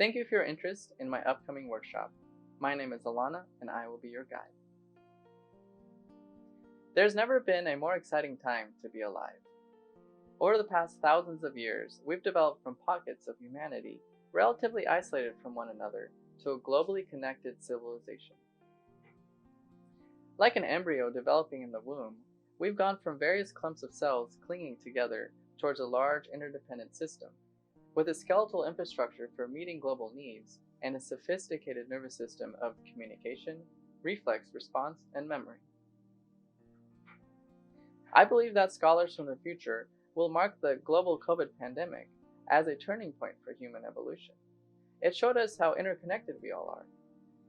Thank you for your interest in my upcoming workshop. My name is Alana, and I will be your guide. There's never been a more exciting time to be alive. Over the past thousands of years, we've developed from pockets of humanity relatively isolated from one another to a globally connected civilization. Like an embryo developing in the womb, we've gone from various clumps of cells clinging together towards a large interdependent system, with a skeletal infrastructure for meeting global needs and a sophisticated nervous system of communication, reflex response, and memory. I believe that scholars from the future will mark the global COVID pandemic as a turning point for human evolution. It showed us how interconnected we all are.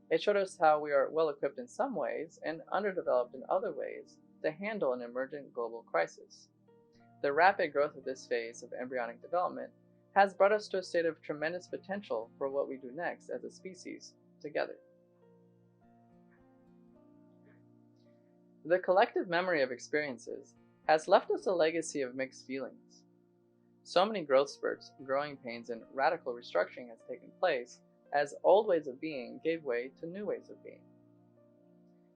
It showed us how we are well equipped in some ways and underdeveloped in other ways to handle an emergent global crisis. The rapid growth of this phase of embryonic development has brought us to a state of tremendous potential for what we do next as a species together. The collective memory of experiences has left us a legacy of mixed feelings. So many growth spurts, growing pains, and radical restructuring has taken place as old ways of being gave way to new ways of being.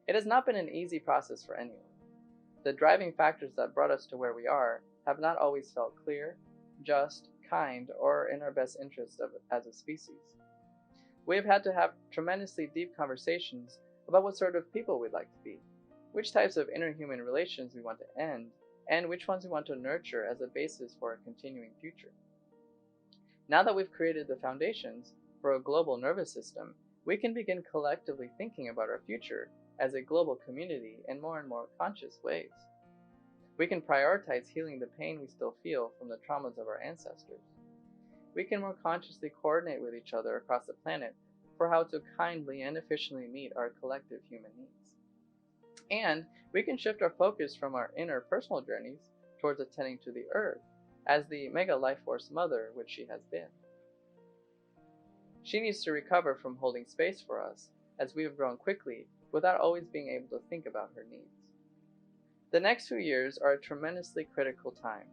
It has not been an easy process for anyone. The driving factors that brought us to where we are have not always felt clear, just, kind, or in our best interest as a species. We have had to have tremendously deep conversations about what sort of people we'd like to be, which types of interhuman relations we want to end, and which ones we want to nurture as a basis for a continuing future. Now that we've created the foundations for a global nervous system, we can begin collectively thinking about our future as a global community in more and more conscious ways. We can prioritize healing the pain we still feel from the traumas of our ancestors. We can more consciously coordinate with each other across the planet for how to kindly and efficiently meet our collective human needs. And we can shift our focus from our inner personal journeys towards attending to the Earth as the mega life force mother which she has been. She needs to recover from holding space for us as we have grown quickly without always being able to think about her needs. The next few years are a tremendously critical time.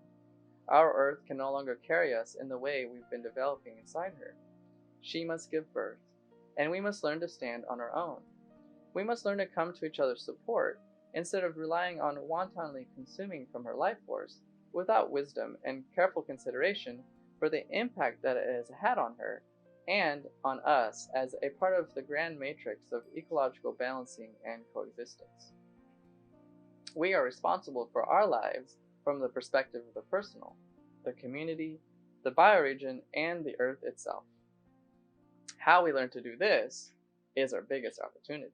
Our Earth can no longer carry us in the way we've been developing inside her. She must give birth, and we must learn to stand on our own. We must learn to come to each other's support instead of relying on wantonly consuming from her life force without wisdom and careful consideration for the impact that it has had on her and on us as a part of the grand matrix of ecological balancing and coexistence. We are responsible for our lives from the perspective of the personal, the community, the bioregion, and the Earth itself. How we learn to do this is our biggest opportunity.